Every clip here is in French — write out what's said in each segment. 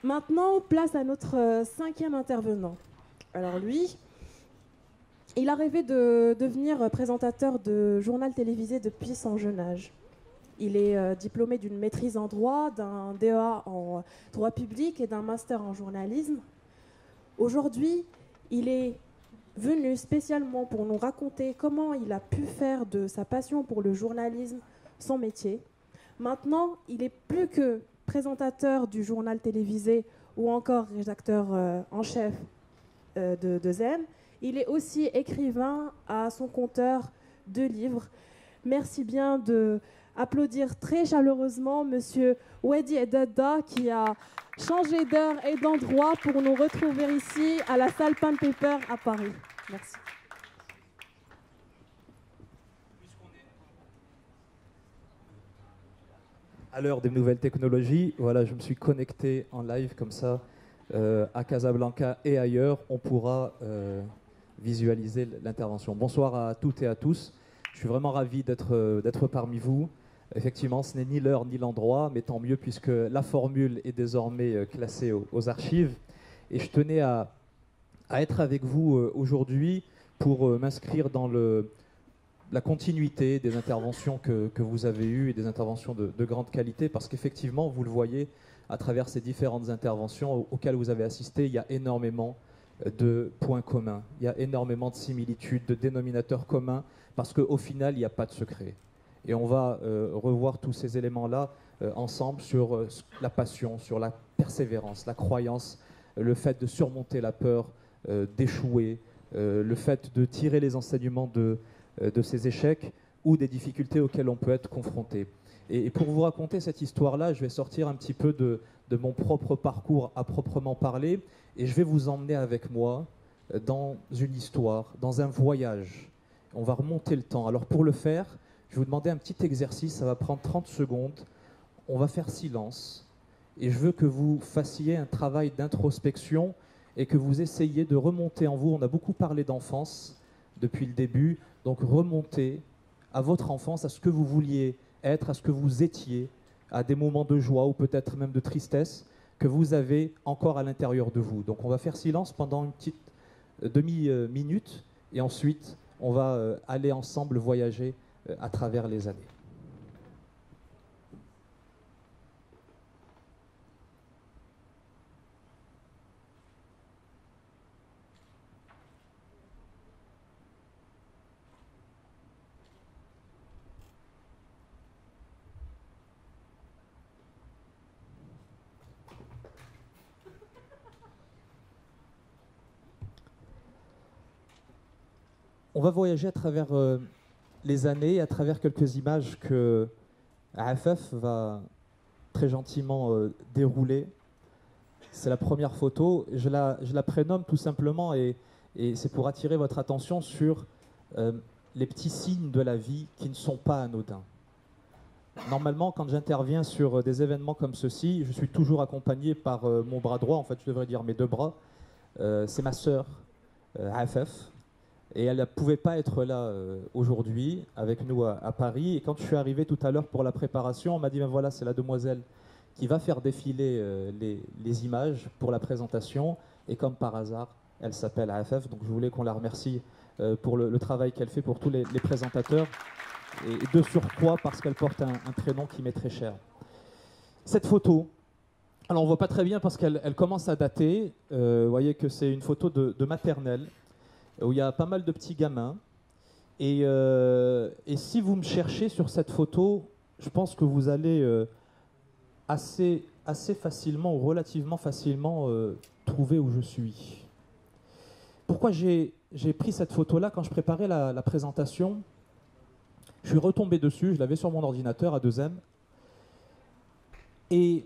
Maintenant, place à notre cinquième intervenant. Alors lui, il a rêvé de devenir présentateur de journal télévisé depuis son jeune âge. Il est diplômé d'une maîtrise en droit, d'un DEA en droit public et d'un master en journalisme. Aujourd'hui, il est venu spécialement pour nous raconter comment il a pu faire de sa passion pour le journalisme son métier. Maintenant, il est plus que présentateur du journal télévisé ou encore rédacteur en chef de Zen. Il est aussi écrivain à son compteur de livres. Merci bien de applaudir très chaleureusement Monsieur Wedi Edada qui a changé d'heure et d'endroit pour nous retrouver ici à la salle Pan Paper à Paris. Merci. À l'heure des nouvelles technologies, voilà, je me suis connecté en live comme ça à Casablanca et ailleurs. On pourra visualiser l'intervention. Bonsoir à toutes et à tous. Je suis vraiment ravi d'être parmi vous. Effectivement, ce n'est ni l'heure ni l'endroit, mais tant mieux puisque la formule est désormais classée aux archives. Et je tenais à être avec vous aujourd'hui pour m'inscrire dans la continuité des interventions que vous avez eues et des interventions de grande qualité, parce qu'effectivement, vous le voyez, à travers ces différentes interventions auxquelles vous avez assisté, il y a énormément de points communs, il y a énormément de similitudes, de dénominateurs communs, parce qu'au final, il n'y a pas de secret. Et on va revoir tous ces éléments-là ensemble sur la passion, sur la persévérance, la croyance, le fait de surmonter la peur, d'échouer, le fait de tirer les enseignements de ces échecs ou des difficultés auxquelles on peut être confronté. Et pour vous raconter cette histoire-là, je vais sortir un petit peu de mon propre parcours à proprement parler, et je vais vous emmener avec moi dans une histoire, dans un voyage. On va remonter le temps. Alors pour le faire, je vais vous demander un petit exercice, ça va prendre 30 secondes. On va faire silence, et je veux que vous fassiez un travail d'introspection et que vous essayiez de remonter en vous. On a beaucoup parlé d'enfance depuis le début, donc remontez à votre enfance, à ce que vous vouliez être, à ce que vous étiez, à des moments de joie ou peut-être même de tristesse que vous avez encore à l'intérieur de vous. Donc on va faire silence pendant une petite demi-minute et ensuite on va aller ensemble voyager à travers les années. On va voyager à travers les années, à travers quelques images que Afef va très gentiment dérouler. C'est la première photo. Je la prénomme tout simplement et c'est pour attirer votre attention sur les petits signes de la vie qui ne sont pas anodins. Normalement, quand j'interviens sur des événements comme ceci, je suis toujours accompagné par mon bras droit, en fait je devrais dire mes deux bras. C'est ma sœur, Afef. Et elle ne pouvait pas être là aujourd'hui avec nous à Paris. Et quand je suis arrivé tout à l'heure pour la préparation, on m'a dit ben voilà, c'est la demoiselle qui va faire défiler les images pour la présentation. Et comme par hasard, elle s'appelle Afef. Donc je voulais qu'on la remercie pour le travail qu'elle fait pour tous les présentateurs. Et de surcroît parce qu'elle porte un prénom qui m'est très cher. Cette photo, alors on ne voit pas très bien parce qu'elle commence à dater. Vous voyez que c'est une photo de maternelle, où il y a pas mal de petits gamins. Et si vous me cherchez sur cette photo, je pense que vous allez assez facilement ou relativement facilement trouver où je suis. Pourquoi j'ai pris cette photo-là quand je préparais la présentation? Je suis retombé dessus, je l'avais sur mon ordinateur à 2M. Et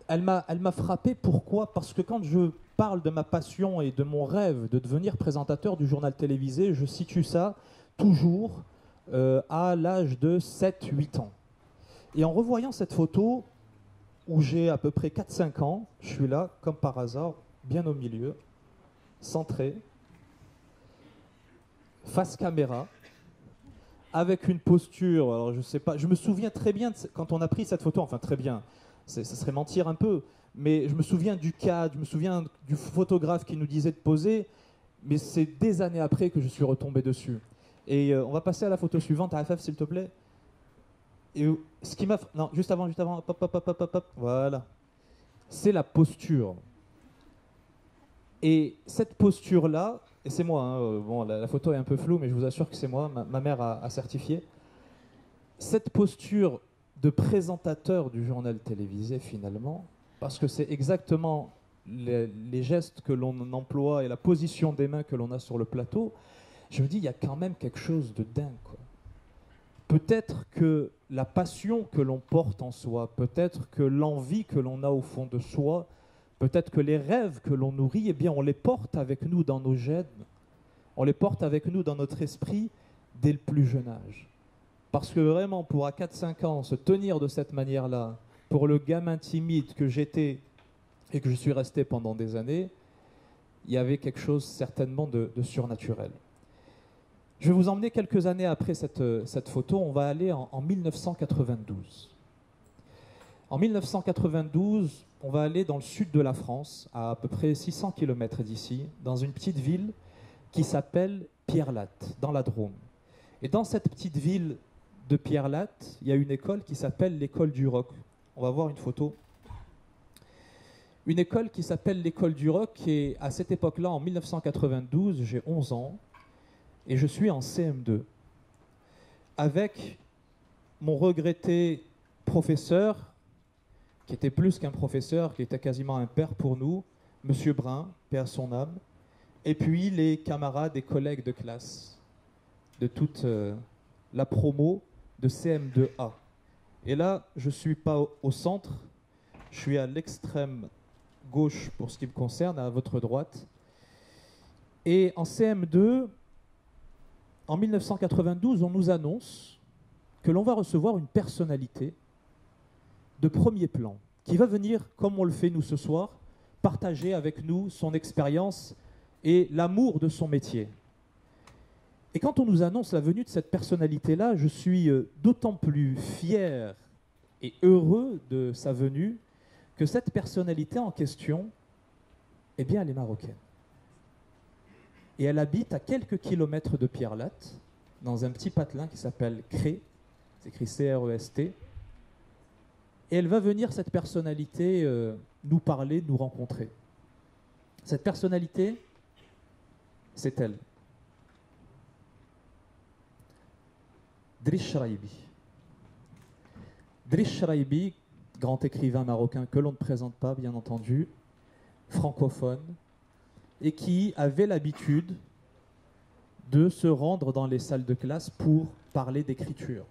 elle m'a frappé. Pourquoi? Parce que quand je parle de ma passion et de mon rêve de devenir présentateur du journal télévisé, je situe ça toujours à l'âge de 7-8 ans. Et en revoyant cette photo, où j'ai à peu près 4-5 ans, je suis là, comme par hasard, bien au milieu, centré, face caméra, avec une posture, alors je sais pas, je me souviens très bien quand on a pris cette photo, enfin très bien, Ça serait mentir un peu. Mais je me souviens du cadre, je me souviens du photographe qui nous disait de poser, mais c'est des années après que je suis retombé dessus. Et on va passer à la photo suivante, Afaf, s'il te plaît. Et ce qui m'a... Non, juste avant, hop, hop, hop, hop, hop, hop, voilà. C'est la posture. Et cette posture-là, et c'est moi, hein, bon, la photo est un peu floue, mais je vous assure que c'est moi, ma mère a certifié. Cette posture de présentateur du journal télévisé, finalement, parce que c'est exactement les gestes que l'on emploie et la position des mains que l'on a sur le plateau, je me dis, il y a quand même quelque chose de dingue, quoi. Peut-être que la passion que l'on porte en soi, peut-être que l'envie que l'on a au fond de soi, peut-être que les rêves que l'on nourrit, eh bien, on les porte avec nous dans nos gènes, on les porte avec nous dans notre esprit dès le plus jeune âge. Parce que vraiment, pour à 4-5 ans, se tenir de cette manière-là, pour le gamin timide que j'étais et que je suis resté pendant des années, il y avait quelque chose certainement de surnaturel. Je vais vous emmener quelques années après cette photo. On va aller en 1992. En 1992, on va aller dans le sud de la France, à peu près 600 km d'ici, dans une petite ville qui s'appelle Pierrelatte, dans la Drôme. Et dans cette petite ville de Pierrelatte, il y a une école qui s'appelle l'école du Roc. On va voir une photo. Une école qui s'appelle l'école du Roc, et à cette époque-là, en 1992, j'ai 11 ans, et je suis en CM2, avec mon regretté professeur, qui était plus qu'un professeur, qui était quasiment un père pour nous, Monsieur Brun, paix à son âme, et puis les camarades et collègues de classe de toute la promo de CM2A. Et là, je ne suis pas au centre, je suis à l'extrême gauche pour ce qui me concerne, à votre droite. Et en CM2, en 1992, on nous annonce que l'on va recevoir une personnalité de premier plan, qui va venir, comme on le fait nous ce soir, partager avec nous son expérience et l'amour de son métier. Et quand on nous annonce la venue de cette personnalité-là, je suis d'autant plus fier et heureux de sa venue que cette personnalité en question, eh bien, elle est marocaine. Et elle habite à quelques kilomètres de Pierrelatte, dans un petit patelin qui s'appelle Crest, c'est écrit C-R-E-S-T. Et elle va venir, cette personnalité, nous parler, nous rencontrer. Cette personnalité, c'est elle. Driss Cheraibi. Driss Cheraibi, grand écrivain marocain que l'on ne présente pas, bien entendu, francophone, et qui avait l'habitude de se rendre dans les salles de classe pour parler d'écriture.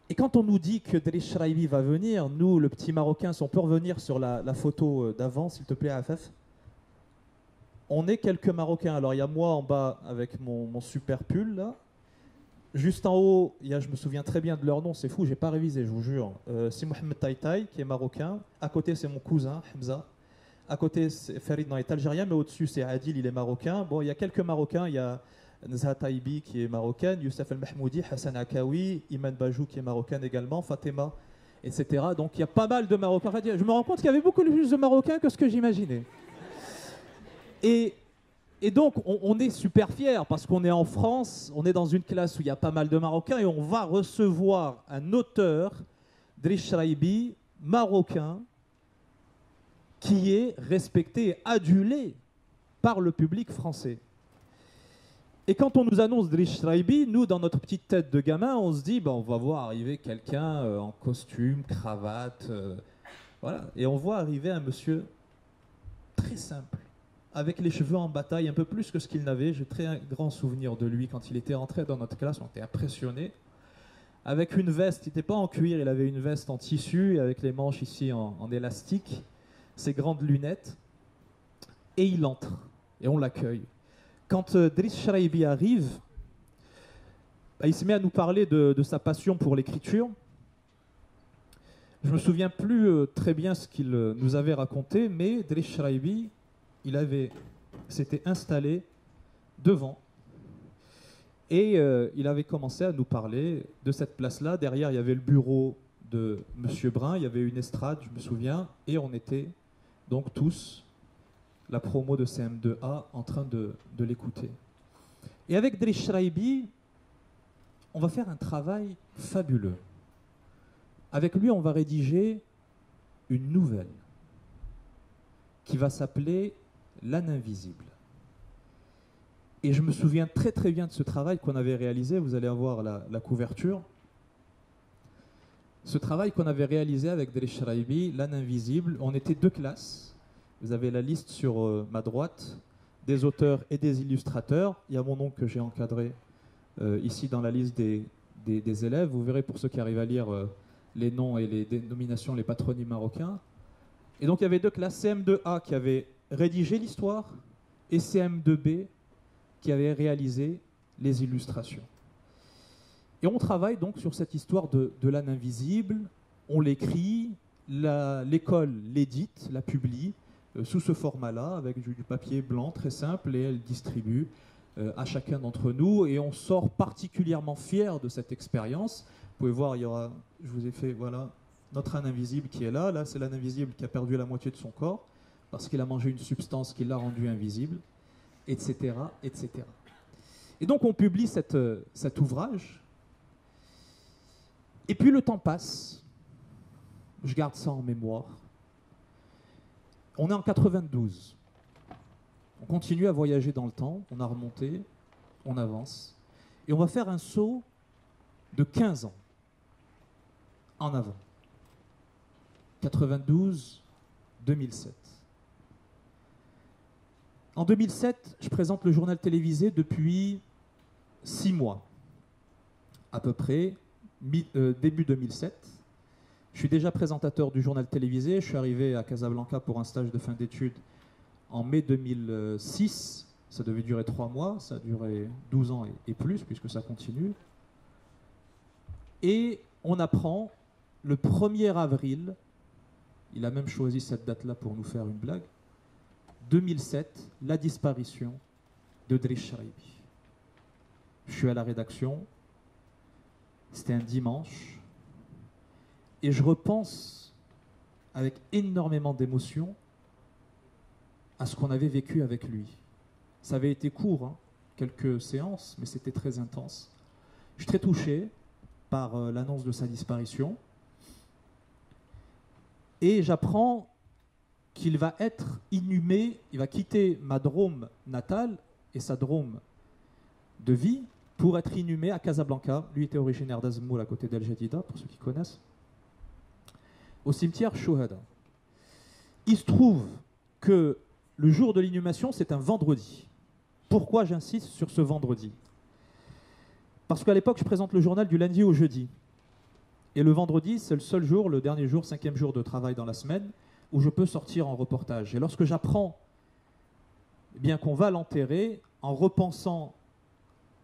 Et quand on nous dit que Driss Cheraibi va venir, nous, le petit Marocain, si on peut revenir sur la photo d'avant, s'il te plaît, Afaf, on est quelques Marocains. Alors, il y a moi en bas avec mon super pull, là. Juste en haut, il y a, je me souviens très bien de leur nom, c'est fou, j'ai pas révisé, je vous jure. C'est Mohamed Taïtaï, qui est marocain. À côté, c'est mon cousin, Hamza. À côté, Farid est algérien, mais au-dessus, c'est Adil, il est marocain. Bon, il y a quelques Marocains, il y a Nzha Taïbi, qui est marocaine, Youssef El-Mahmoudi, Hassan Akawi, Iman Bajou, qui est marocaine également, Fatima, etc. Donc, il y a pas mal de Marocains. En fait, je me rends compte qu'il y avait beaucoup plus de Marocains que ce que j'imaginais. Et donc, on est super fiers parce qu'on est en France, on est dans une classe où il y a pas mal de Marocains et on va recevoir un auteur, Driss Cheraibi, marocain, qui est respecté et adulé par le public français. Et quand on nous annonce Driss Cheraibi, nous, dans notre petite tête de gamin, on se dit, ben, on va voir arriver quelqu'un en costume, cravate, voilà. Et on voit arriver un monsieur très simple, avec les cheveux en bataille, un peu plus que ce qu'il n'avait. J'ai très grand souvenir de lui quand il était entré dans notre classe, on était impressionnés. Avec une veste, il n'était pas en cuir, il avait une veste en tissu, avec les manches ici en élastique, ses grandes lunettes, et il entre, et on l'accueille. Quand Driss Cheraibi arrive, bah, il se met à nous parler de sa passion pour l'écriture. Je ne me souviens plus très bien ce qu'il nous avait raconté, mais Driss Cheraibi, il s'était installé devant et il avait commencé à nous parler de cette place-là. Derrière, il y avait le bureau de Monsieur Brun, il y avait une estrade, je me souviens, et on était donc tous, la promo de CM2A, en train de l'écouter. Et avec Driss Shraibi, on va faire un travail fabuleux. Avec lui, on va rédiger une nouvelle qui va s'appeler L'âne invisible. Et je me souviens très très bien de ce travail qu'on avait réalisé, vous allez avoir la couverture. Ce travail qu'on avait réalisé avec Driss Shraibi, L'âne invisible, on était 2 classes. Vous avez la liste sur ma droite, des auteurs et des illustrateurs. Il y a mon nom que j'ai encadré ici dans la liste des élèves. Vous verrez pour ceux qui arrivent à lire les noms et les dénominations, les patronymes marocains. Et donc il y avait 2 classes, CM2A qui avait rédigé l'histoire et CM2B qui avait réalisé les illustrations. Et on travaille donc sur cette histoire de l'âne invisible, on l'écrit, l'école l'édite, la publie sous ce format-là, avec du papier blanc très simple, et elle distribue à chacun d'entre nous, et on sort particulièrement fiers de cette expérience. Vous pouvez voir, il y aura, je vous ai fait, voilà, notre âne invisible qui est là. Là, c'est l'âne invisible qui a perdu la moitié de son corps, parce qu'il a mangé une substance qui l'a rendu invisible, etc., etc. Et donc on publie cet ouvrage, et puis le temps passe, je garde ça en mémoire. On est en 92, on continue à voyager dans le temps, on a remonté, on avance, et on va faire un saut de 15 ans en avant. 92, 2007. En 2007, je présente le journal télévisé depuis 6 mois, à peu près, début 2007. Je suis déjà présentateur du journal télévisé. Je suis arrivé à Casablanca pour un stage de fin d'études en mai 2006. Ça devait durer 3 mois. Ça a duré 12 ans et plus, puisque ça continue. Et on apprend le 1er avril, il a même choisi cette date-là pour nous faire une blague, 2007, la disparition de Driss Shraibi. Je suis à la rédaction. C'était un dimanche. Et je repense avec énormément d'émotion à ce qu'on avait vécu avec lui. Ça avait été court, hein, quelques séances, mais c'était très intense. Je suis très touché par l'annonce de sa disparition. Et j'apprends qu'il va être inhumé, il va quitter ma Drôme natale et sa Drôme de vie pour être inhumé à Casablanca. Lui était originaire d'Azmoul, à côté d'El Jadida, pour ceux qui connaissent, au cimetière Chouhada. Il se trouve que le jour de l'inhumation, c'est un vendredi. Pourquoi j'insiste sur ce vendredi? Parce qu'à l'époque, je présente le journal du lundi au jeudi. Et le vendredi, c'est le seul jour, le dernier jour, 5e jour de travail dans la semaine, où je peux sortir en reportage. Et lorsque j'apprends bien qu'on va l'enterrer, en repensant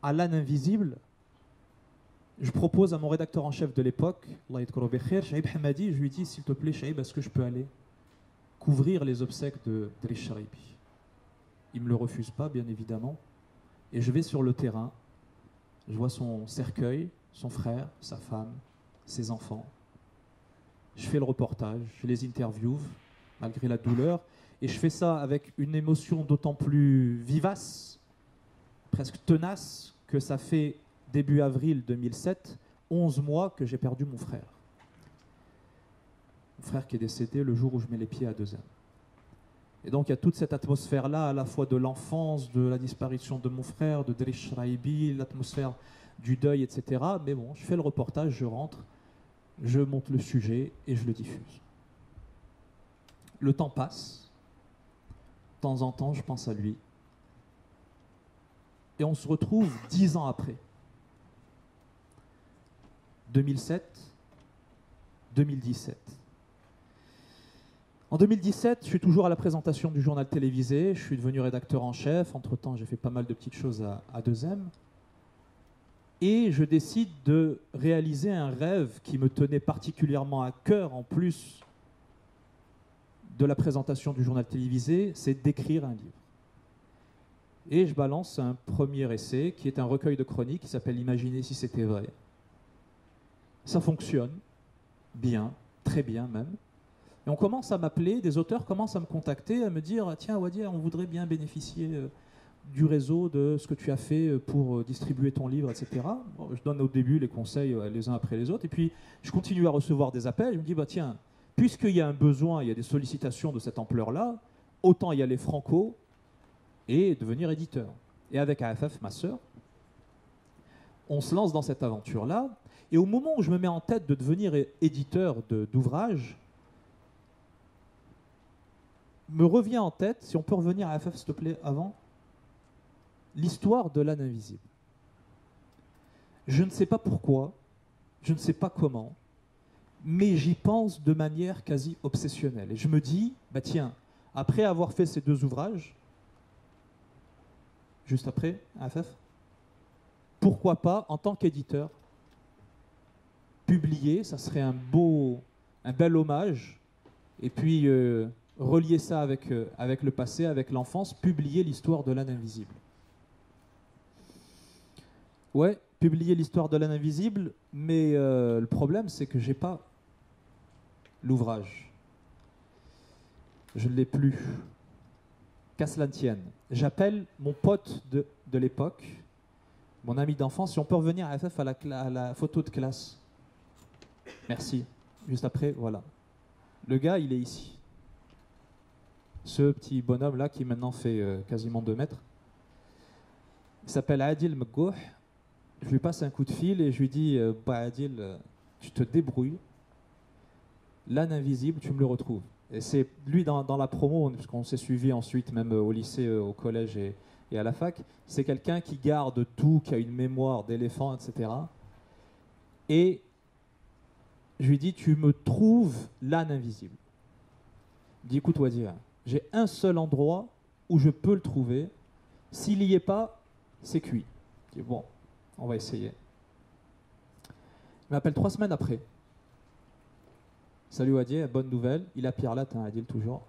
à l'âne invisible, je propose à mon rédacteur en chef de l'époque, Shaib Hamadi, je lui dis, s'il te plaît, Shaib, est-ce que je peux aller couvrir les obsèques de Driss Shraibi? Il ne me le refuse pas, bien évidemment. Et je vais sur le terrain, je vois son cercueil, son frère, sa femme, ses enfants. Je fais le reportage, je les interviewe, malgré la douleur, et je fais ça avec une émotion d'autant plus vivace, presque tenace, que ça fait début avril 2007, 11 mois que j'ai perdu mon frère. Mon frère qui est décédé le jour où je mets les pieds à 2 ans. Et donc il y a toute cette atmosphère-là, à la fois de l'enfance, de la disparition de mon frère, de Driss Shraibi, l'atmosphère du deuil, etc. Mais bon, je fais le reportage, je rentre, je monte le sujet et je le diffuse. Le temps passe. De temps en temps, je pense à lui. Et on se retrouve 10 ans après. 2007, 2017. En 2017, je suis toujours à la présentation du journal télévisé, je suis devenu rédacteur en chef, entre-temps j'ai fait pas mal de petites choses à 2M, et je décide de réaliser un rêve qui me tenait particulièrement à cœur, en plus de la présentation du journal télévisé, c'est d'écrire un livre. Et je balance un premier essai qui est un recueil de chroniques qui s'appelle « Imaginez si c'était vrai ». Ça fonctionne, bien, très bien même. Et on commence à m'appeler, des auteurs commencent à me contacter, à me dire « Tiens, Wadi, on voudrait bien bénéficier du réseau, de ce que tu as fait pour distribuer ton livre, etc. » Bon, je donne au début les conseils les uns après les autres. Et puis, je continue à recevoir des appels. Je me dis « Tiens, puisqu'il y a un besoin, il y a des sollicitations de cette ampleur-là, autant y aller franco et devenir éditeur. » Et avec AFF, ma sœur, on se lance dans cette aventure-là. Et au moment où je me mets en tête de devenir éditeur d'ouvrages, me revient en tête, si on peut revenir à AFF s'il te plaît avant, l'histoire de l'âne invisible. Je ne sais pas pourquoi, je ne sais pas comment, mais j'y pense de manière quasi obsessionnelle. Et je me dis, bah tiens, après avoir fait ces 2 ouvrages, juste après, AFF, pourquoi pas, en tant qu'éditeur, publier, ça serait un bel hommage, et puis relier ça avec le passé, avec l'enfance, publier l'histoire de l'âne invisible. Ouais, publier l'histoire de l'âne invisible, mais le problème, c'est que j'ai pas l'ouvrage. Je ne l'ai plus. Qu'à cela ne tienne. J'appelle mon pote de l'époque, mon ami d'enfance, si on peut revenir à FF à la photo de classe. Merci. Juste après, voilà. Le gars, il est ici. Ce petit bonhomme-là qui maintenant fait quasiment 2 mètres. Il s'appelle Adil Mgouh. Je lui passe un coup de fil et je lui dis bah Adil, tu te débrouilles. L'âne invisible, tu me le retrouves. Et c'est lui dans la promo, parce qu'on s'est suivi ensuite même au lycée, au collège et à la fac. C'est quelqu'un qui garde tout, qui a une mémoire d'éléphant, etc. Et je lui dis, tu me trouves l'âne invisible. Il dit, écoute, Wadi, j'ai un seul endroit où je peux le trouver. S'il n'y est pas, c'est cuit. Je dis, bon, on va essayer. Il m'appelle 3 semaines après. Salut Wadi, bonne nouvelle. Il a Pirlat, hein, Adil toujours.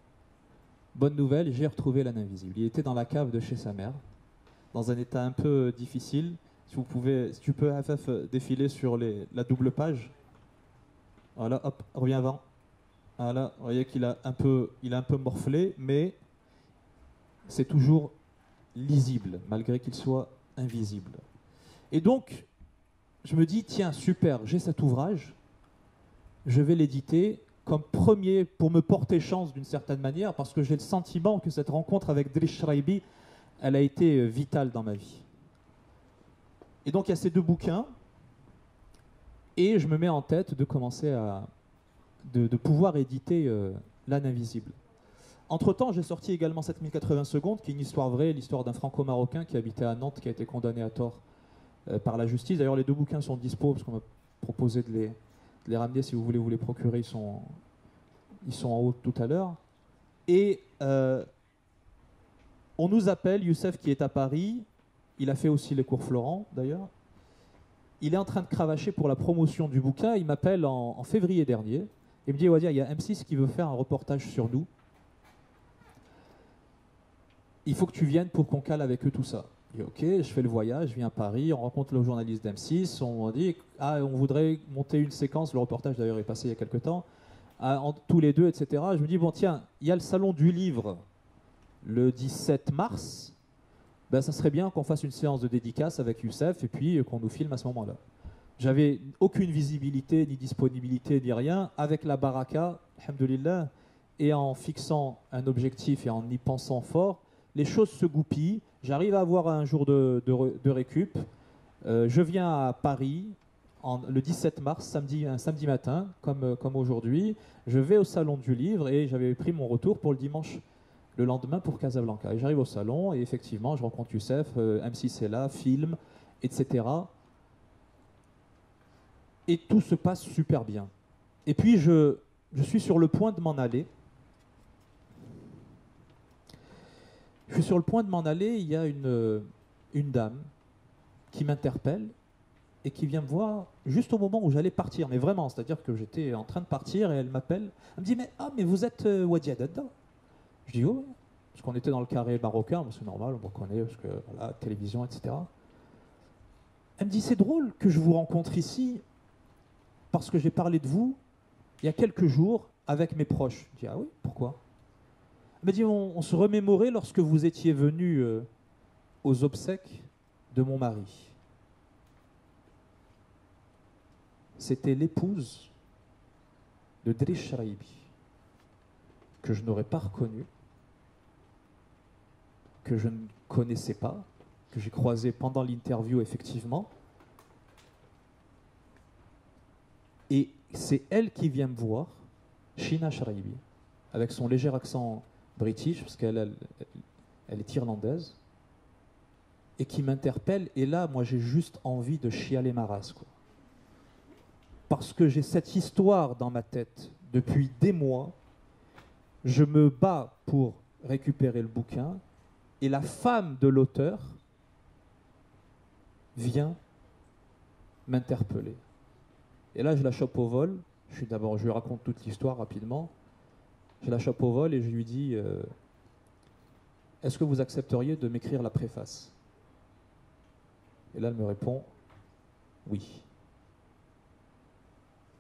Bonne nouvelle, j'ai retrouvé l'âne invisible. Il était dans la cave de chez sa mère, dans un état un peu difficile. Si tu peux, FF, défiler sur la double page. Voilà, hop, reviens avant. Voilà, vous voyez qu'il a un peu morflé, mais c'est toujours lisible, malgré qu'il soit invisible. Et donc, je me dis, tiens, super, j'ai cet ouvrage, je vais l'éditer comme premier pour me porter chance d'une certaine manière, parce que j'ai le sentiment que cette rencontre avec Driss Shraibi, elle a été vitale dans ma vie. Et donc, il y a ces 2 bouquins, et je me mets en tête de commencer de pouvoir éditer l'âne invisible. Entre-temps, j'ai sorti également 7080 secondes, qui est une histoire vraie, l'histoire d'un franco-marocain qui habitait à Nantes, qui a été condamné à tort par la justice. D'ailleurs, les 2 bouquins sont dispo, parce qu'on m'a proposé de les ramener, si vous voulez vous les procurer, ils sont en haut tout à l'heure. Et on nous appelle, Youssef qui est à Paris, il a fait aussi les cours Florent d'ailleurs, il est en train de cravacher pour la promotion du bouquin, il m'appelle en février dernier, il me dit, Wadia, il y a M6 qui veut faire un reportage sur nous, il faut que tu viennes pour qu'on cale avec eux tout ça. Je dis, ok, je fais le voyage, je viens à Paris, on rencontre le journaliste d'M6, on dit, on voudrait monter une séquence, le reportage d'ailleurs est passé il y a quelques temps, tous les 2, etc. Je me dis, bon tiens, il y a le salon du livre le 17 mars, ben, ça serait bien qu'on fasse une séance de dédicace avec Youssef et puis qu'on nous filme à ce moment-là. J'avais aucune visibilité, ni disponibilité, ni rien. Avec la baraka, alhamdoulilah, et en fixant un objectif et en y pensant fort, les choses se goupillent. J'arrive à avoir un jour de récup. Je viens à Paris le 17 mars, un samedi matin, comme aujourd'hui. Je vais au salon du livre et j'avais pris mon retour pour le dimanche, le lendemain pour Casablanca. Et j'arrive au salon et effectivement, je rencontre Youssef, M6 est là, film, etc. Et tout se passe super bien. Et puis, je suis sur le point de m'en aller. Je suis sur le point de m'en aller, il y a une dame qui m'interpelle et qui vient me voir juste au moment où j'allais partir. Mais vraiment, c'est-à-dire que j'étais en train de partir et elle m'appelle. Elle me dit, mais vous êtes Wadi Haddad? Je dis, oh, parce qu'on était dans le carré marocain, c'est normal, on me reconnaît, parce que voilà, télévision, etc. Elle me dit, c'est drôle que je vous rencontre ici, parce que j'ai parlé de vous il y a quelques jours avec mes proches. Je dis, ah oui, pourquoi? Elle m'a dit, on se remémorait lorsque vous étiez venu aux obsèques de mon mari. C'était l'épouse de Driss Shraibi, que je n'aurais pas reconnue, que je ne connaissais pas, que j'ai croisé pendant l'interview effectivement. Et c'est elle qui vient me voir, Shina Shraibi, avec son léger accent british, parce qu'elle elle est irlandaise, et qui m'interpelle. Et là, moi, j'ai juste envie de chialer ma race, quoi. Parce que j'ai cette histoire dans ma tête depuis des mois. Je me bats pour récupérer le bouquin, et la femme de l'auteur vient m'interpeller. Et là, je la chope au vol. Je lui raconte toute l'histoire rapidement. Je la chope au vol et je lui dis est-ce que vous accepteriez de m'écrire la préface? Et là, elle me répond oui.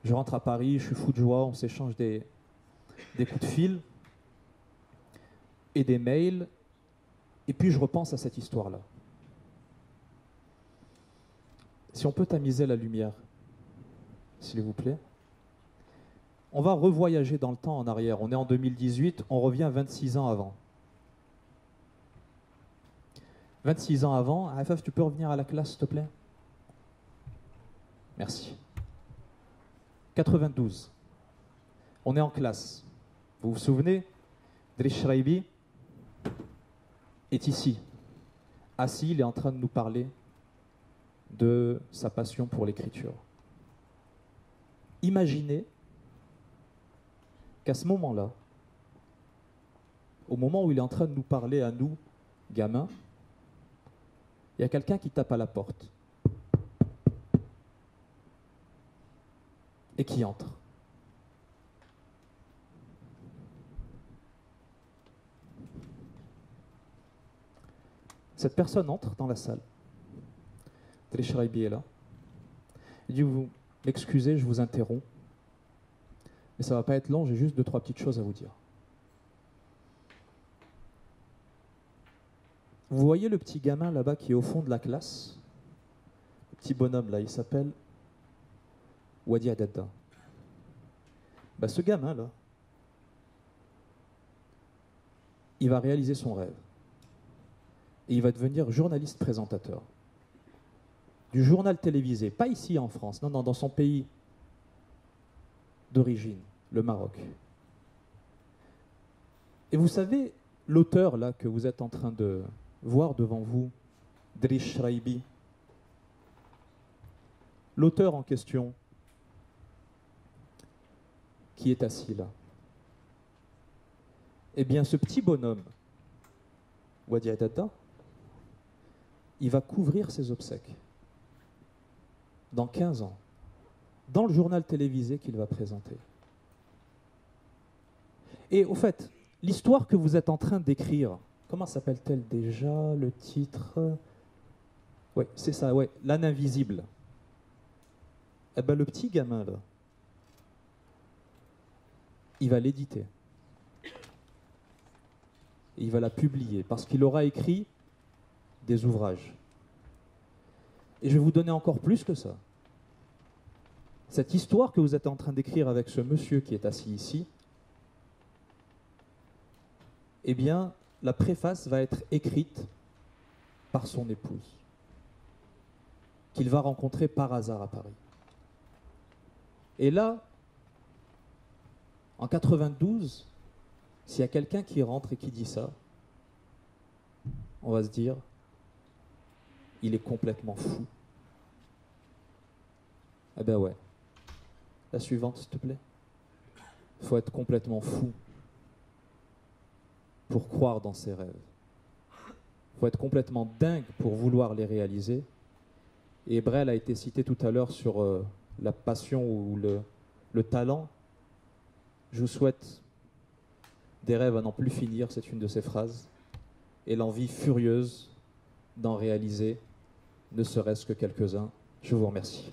Je rentre à Paris, je suis fou de joie, on s'échange des coups de fil et des mails. Et puis, je repense à cette histoire-là. Si on peut tamiser la lumière, s'il vous plaît. On va revoyager dans le temps en arrière. On est en 2018, on revient 26 ans avant. 26 ans avant, Afaf, tu peux revenir à la classe, s'il te plaît? Merci. 92. On est en classe. Vous vous souvenez? Driss Shraibi est ici. Assis, il est en train de nous parler de sa passion pour l'écriture. Imaginez qu'à ce moment-là, au moment où il est en train de nous parler à nous, gamins, il y a quelqu'un qui tape à la porte et qui entre. Cette personne entre dans la salle. Driss Shraibi est là. Il dit, vous m'excusez, je vous interromps. Mais ça ne va pas être long, j'ai juste 2-3 petites choses à vous dire. Vous voyez le petit gamin là-bas qui est au fond de la classe? Le petit bonhomme là, il s'appelle Wadi Adada. Ben, ce gamin là, il va réaliser son rêve. Et il va devenir journaliste présentateur. Du journal télévisé, pas ici en France, non, dans son pays d'origine, le Maroc. Et vous savez, l'auteur là que vous êtes en train de voir devant vous, Driss Shraibi, l'auteur en question, qui est assis là, eh bien ce petit bonhomme, Wadi Adada, il va couvrir ses obsèques dans 15 ans, dans le journal télévisé qu'il va présenter. Et au fait, l'histoire que vous êtes en train d'écrire, comment s'appelle-t-elle déjà, le titre? Oui, c'est ça, ouais, L'âne invisible. Eh ben, le petit gamin, là, il va l'éditer. Et il va la publier, parce qu'il aura écrit des ouvrages. Et je vais vous donner encore plus que ça. Cette histoire que vous êtes en train d'écrire avec ce monsieur qui est assis ici, eh bien, la préface va être écrite par son épouse, qu'il va rencontrer par hasard à Paris. Et là, en 92, s'il y a quelqu'un qui rentre et qui dit ça, on va se dire, il est complètement fou. Eh ben ouais. La suivante, s'il te plaît. Il faut être complètement fou pour croire dans ses rêves. Il faut être complètement dingue pour vouloir les réaliser. Et Brel a été cité tout à l'heure sur la passion ou le talent. Je vous souhaite des rêves à n'en plus finir, c'est une de ses phrases, et l'envie furieuse d'en réaliser, ne serait-ce que quelques-uns. Je vous remercie.